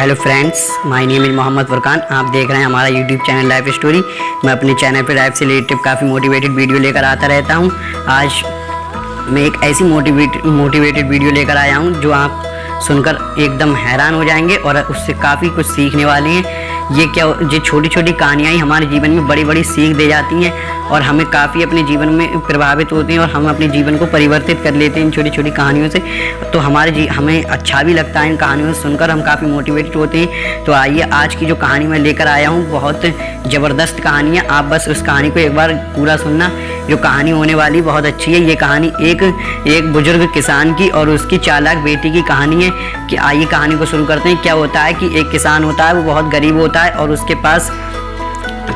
Hello friends, my name is Mohammad Furqan. आप देख रहे हैं हमारा यूट्यूब चैनल लाइफ स्टोरी। मैं अपने चैनल पे लाइफ से रिलेटेड काफ़ी मोटिवेटेड वीडियो लेकर आता रहता हूं। आज मैं एक ऐसी मोटिवेटेड वीडियो लेकर आया हूं जो आप सुनकर एकदम हैरान हो जाएंगे और उससे काफ़ी कुछ सीखने वाले हैं। ये छोटी छोटी कहानियाँ ही हमारे जीवन में बड़ी बड़ी सीख दे जाती हैं और हमें काफ़ी अपने जीवन में प्रभावित होते हैं और हम अपने जीवन को परिवर्तित कर लेते हैं इन छोटी छोटी कहानियों से। तो हमें अच्छा भी लगता है इन कहानियों से सुनकर, हम काफ़ी मोटिवेटेड होते हैं। तो आइए, आज की जो कहानी मैं लेकर आया हूँ बहुत ज़बरदस्त कहानी है। आप बस उस कहानी को एक बार पूरा सुनना। जो कहानी होने वाली बहुत अच्छी है। ये कहानी एक बुजुर्ग किसान की और उसकी चालाक बेटी की कहानी है। कि आइए कहानी को शुरू करते हैं। क्या होता है कि एक किसान होता है, वो बहुत गरीब होता है और उसके पास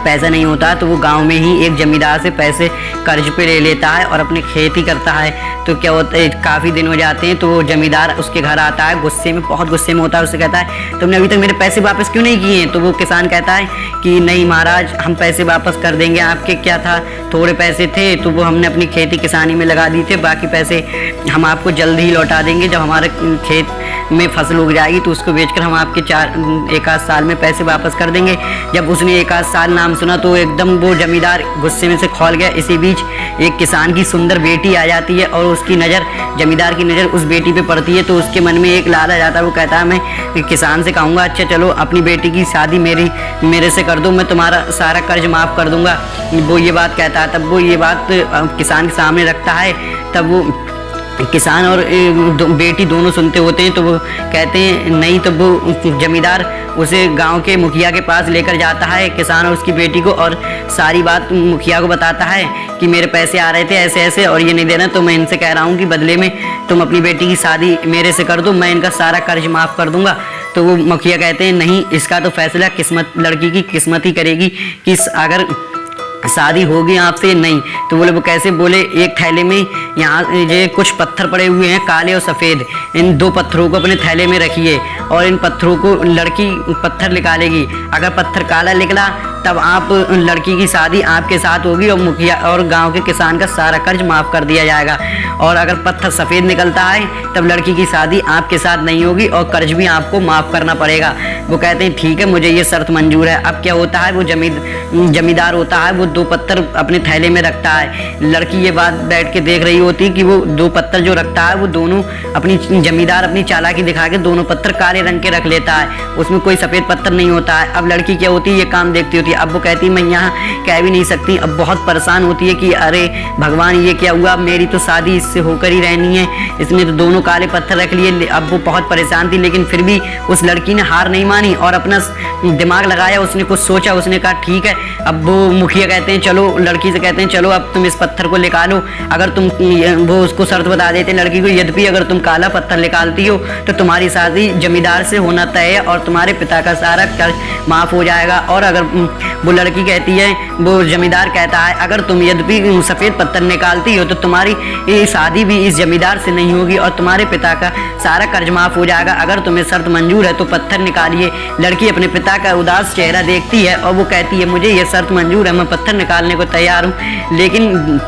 पैसा नहीं होता है, तो वो गांव में ही एक जमींदार से पैसे कर्ज पे ले लेता है और अपनी खेती करता है। तो क्या होता है, काफ़ी दिन हो जाते हैं तो वो जमींदार उसके घर आता है, बहुत गुस्से में होता है। उससे कहता है, तुमने अभी तक मेरे पैसे वापस क्यों नहीं किए हैं? तो वो किसान कहता है कि नहीं महाराज, हम पैसे वापस कर देंगे आपके। क्या था, थोड़े पैसे थे तो वो हमने अपनी खेती किसानी में लगा दिए थे, बाकी पैसे हम आपको जल्द ही लौटा देंगे। जब हमारे खेत में फसल उग जाएगी तो उसको बेचकर हम आपके एक आध साल में पैसे वापस कर देंगे। जब उसने एक आध साल नाम सुना तो एकदम वो जमींदार गुस्से में से खौल गया। इसी बीच एक किसान की सुंदर बेटी आ जाती है और उसकी नज़र, जमींदार की नज़र उस बेटी पे पड़ती है। तो उसके मन में एक लालच आ जाता है। वो कहता है, मैं किसान से कहूँगा, अच्छा चलो अपनी बेटी की शादी मेरे से कर दो, मैं तुम्हारा सारा कर्ज माफ़ कर दूंगा। वो ये बात कहता है। तब वो ये बात किसान के सामने रखता है। तब वो किसान और बेटी दोनों सुनते होते हैं। तो वो कहते हैं नहीं। तो वो जमींदार उसे गांव के मुखिया के पास लेकर जाता है, किसान और उसकी बेटी को, और सारी बात मुखिया को बताता है कि मेरे पैसे आ रहे थे ऐसे ऐसे और ये नहीं देना, तो मैं इनसे कह रहा हूँ कि बदले में तुम अपनी बेटी की शादी मेरे से कर दो, मैं इनका सारा कर्ज माफ़ कर दूंगा। तो वो मुखिया कहते हैं नहीं, इसका तो फैसला लड़की की किस्मत ही करेगी कि अगर शादी होगी आपसे नहीं। तो बोले, वो कैसे? बोले, एक थैले में यहाँ ये कुछ पत्थर पड़े हुए हैं, काले और सफ़ेद। इन दो पत्थरों को अपने थैले में रखिए और इन पत्थरों को लड़की पत्थर निकालेगी। अगर पत्थर काला निकला तब आप लड़की की शादी आपके साथ होगी और मुखिया और गांव के किसान का सारा कर्ज माफ़ कर दिया जाएगा। और अगर पत्थर सफ़ेद निकलता है तब लड़की की शादी आपके साथ नहीं होगी और कर्ज भी आपको माफ़ करना पड़ेगा। वो कहते हैं ठीक है, मुझे ये शर्त मंजूर है। अब क्या होता है, वो जमींदार होता है, वो दो पत्थर अपने थैले में रखता है। लड़की ये बात बैठ के देख रही होती कि वो दो पत्थर जो रखता है वो दोनों जमींदार अपनी चालाकी दिखा के दोनों पत्थर काले रंग के रख लेता है, उसमें कोई सफ़ेद पत्थर नहीं होता है। अब लड़की क्या होती है, ये काम देखती होती है। अब वो कहती है, मैं यहाँ कह भी नहीं सकती। अब बहुत परेशान होती है कि अरे भगवान, ये क्या हुआ, मेरी तो शादी इससे होकर ही रहनी है, इसने तो दोनों काले पत्थर रख लिए। अब वो बहुत परेशान थी, लेकिन फिर भी उस लड़की ने हार नहीं मानी और अपना दिमाग लगाया। उसने कुछ सोचा, उसने कहा ठीक है। अब वो मुखिया कहते हैं, चलो, लड़की से कहते हैं, चलो अब तुम इस पत्थर को निकालो। अगर तुम, वो उसको शर्त बता देते हैं लड़की को, यद्यपि अगर तुम काला पत्थर निकालती हो तो तुम्हारी शादी जमींदार से होना तय है और तुम्हारे पिता का सारा कर्ज माफ़ हो जाएगा। और अगर वो लड़की कहती है, वो जमींदार कहता है, अगर तुम यद्यपि सफ़ेद पत्थर निकालती हो तो तुम्हारी शादी भी इस जमींदार से नहीं होगी और तुम्हारे पिता का सारा कर्ज माफ़ हो जाएगा। अगर तुम्हें शर्त मंजूर है तो पत्थर निकालिए। लड़की अपने पिता का उदास चेहरा देखती है और वो कहती है, मुझे ये शर्त मंजूर है, मैं पत्थर निकालने को तैयार हूँ। लेकिन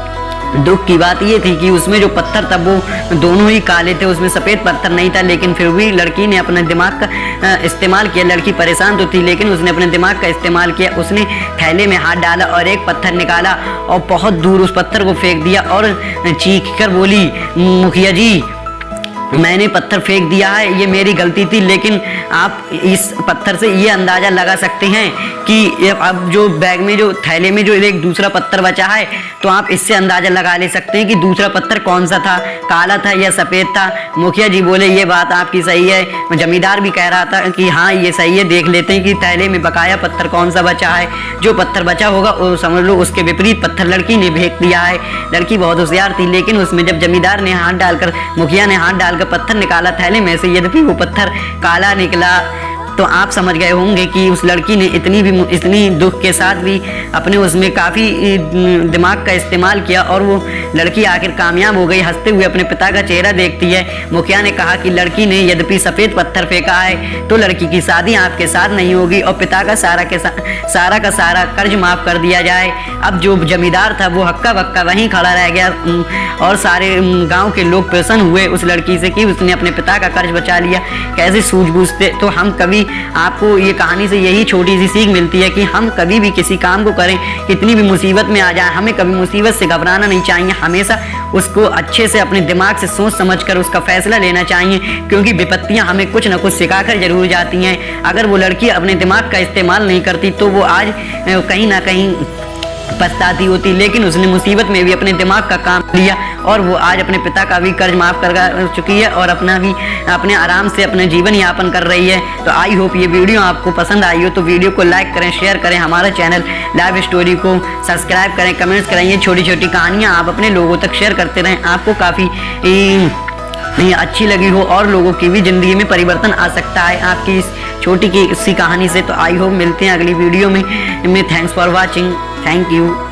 दुख की बात ये थी कि उसमें जो पत्थर था वो दोनों ही काले थे, उसमें सफ़ेद पत्थर नहीं था। लेकिन फिर भी लड़की ने अपने दिमाग का इस्तेमाल किया। लड़की परेशान तो थी लेकिन उसने अपने दिमाग का इस्तेमाल किया। उसने थैले में हाथ डाला और एक पत्थर निकाला और बहुत दूर उस पत्थर को फेंक दिया और चीख कर बोली, मुखिया जी, मैंने पत्थर फेंक दिया है, ये मेरी गलती थी। लेकिन आप इस पत्थर से ये अंदाज़ा लगा सकते हैं कि अब जो बैग में, जो थैले में जो एक दूसरा पत्थर बचा है, तो आप इससे अंदाज़ा लगा ले सकते हैं कि दूसरा पत्थर कौन सा था, काला था या सफ़ेद था। मुखिया जी बोले, ये बात आपकी सही है। जमींदार भी कह रहा था कि हाँ ये सही है, देख लेते हैं कि थैले में बकाया पत्थर कौन सा बचा है। जो पत्थर बचा होगा वो समझ लो उसके विपरीत पत्थर लड़की ने फेंक दिया है। लड़की बहुत होशियार थी, लेकिन उसमें जब जमींदार ने हाथ डालकर, मुखिया ने हाथ डालकर पत्थर निकाला थैले में से, यद्यपि वो पत्थर काला निकला, तो आप समझ गए होंगे कि उस लड़की ने इतनी दुख के साथ भी अपने उसमें काफ़ी दिमाग का इस्तेमाल किया और वो लड़की आखिर कामयाब हो गई। हंसते हुए अपने पिता का चेहरा देखती है। मुखिया ने कहा कि लड़की ने यद्यपि सफ़ेद पत्थर फेंका है तो लड़की की शादी आपके साथ नहीं होगी और पिता का सारा कर्ज माफ़ कर दिया जाए। अब जो जमींदार था वो हक्का बक्का वहीं खड़ा रह गया और सारे गाँव के लोग प्रसन्न हुए उस लड़की से कि उसने अपने पिता का कर्ज बचा लिया। कैसे सूझबूझते तो हम कभी आपको ये कहानी से यही छोटी सी सीख मिलती है कि हम कभी भी किसी काम को करें, कितनी भी मुसीबत में आ जाए, हमें कभी मुसीबत से घबराना नहीं चाहिए। हमेशा उसको अच्छे से अपने दिमाग से सोच समझकर उसका फैसला लेना चाहिए, क्योंकि विपत्तियां हमें कुछ न कुछ सिखाकर जरूर जाती हैं। अगर वो लड़की अपने दिमाग का इस्तेमाल नहीं करती तो वो आज कहीं ना कहीं पछताती होती, लेकिन उसने मुसीबत में भी अपने दिमाग का काम लिया और वो आज अपने पिता का भी कर्ज माफ कर चुकी है और अपने आराम से अपने जीवन यापन कर रही है। तो आई होप ये वीडियो आपको पसंद आई हो, तो वीडियो को लाइक करें, शेयर करें, हमारा चैनल लाइव स्टोरी को सब्सक्राइब करें, कमेंट्स करें। ये छोटी छोटी कहानियाँ आप अपने लोगों तक शेयर करते रहें, आपको काफ़ी अच्छी लगी हो और लोगों की भी ज़िंदगी में परिवर्तन आ सकता है आपकी इस छोटी सी कहानी से। तो आई होप मिलते हैं अगली वीडियो में। Thanks for watching, thank you.